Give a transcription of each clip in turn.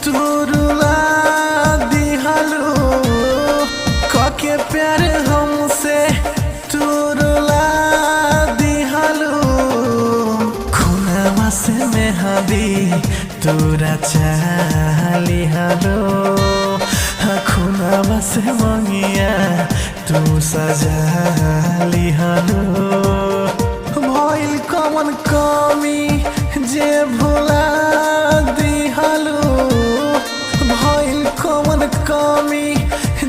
तुरुला दिहलू कके प्यार हमसे तुरुला दिहलू खुनावा से मेहदी तोरा चाली हलो खुनावा से मंगिया तू सजाली हलो भइल कमन कमी जे भुला दिहलू भइल कमन कमी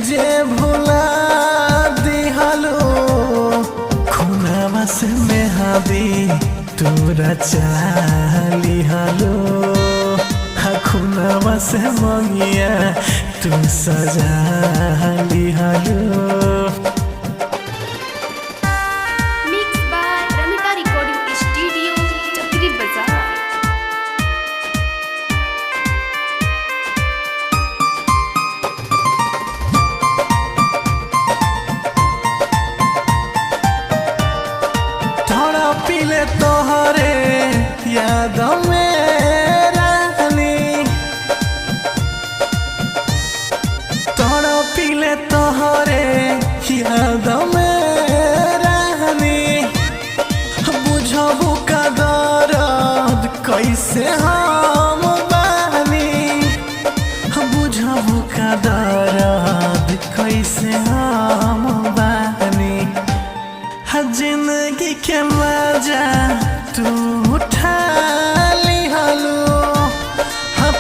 जे भुला दिहलू खुनावा से मेहदी तोरा चाली हलो खुनावा से मंगिया तू सजाली हलो। Mixed by Ramita Recording Studio, Chakri Bazaar. थोड़ा पीले तोहरे याद में रानी थोड़ा पीले तोहरे याद में रानी बुझबू का दर्द कैसे हम बानी बुझबू का दर्द कैसे हम बानी जिंदगी के मजा तू उठा लिहलू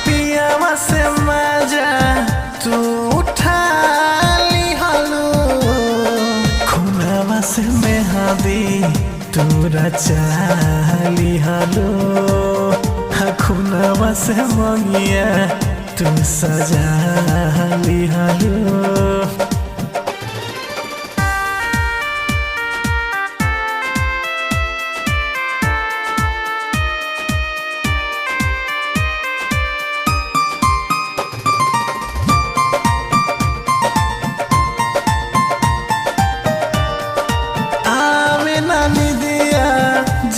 पियावा से मजा तू उठा लिहलू खुनावा से मेहदी तोरा चाली हलो खुनावा से मंगिया तू सजाली हलो।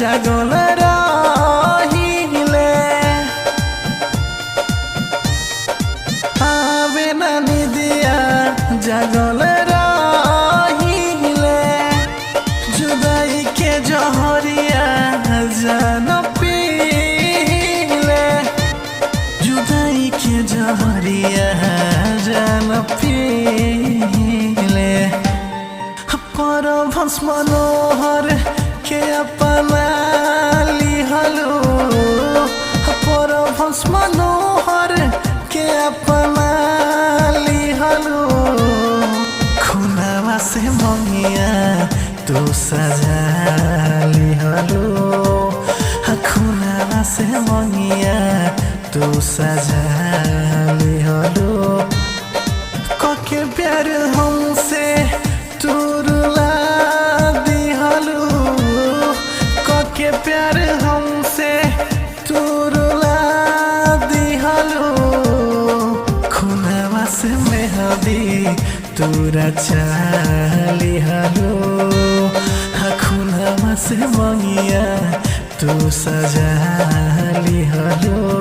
जागल रहिले आवे नानी दिया जागल रहिले जुदाई के जहरिया जान पीले जुदाई के जहरिया जान पीले परभंस मनोहर के अपना लिहलू परभंस मनोहर के अपना लिहलू खुनावा से मंगिया तू सजाली हलो खुनावा से मंगिया तू सजाली हलो कके प्यार हमसे तुरुला दिहलू कके प्यार हमसे तुरुला दिहलू खुनावा से मेहदी तोरा चाली हलो खुनावा से मंगिया तू सजाली हलो।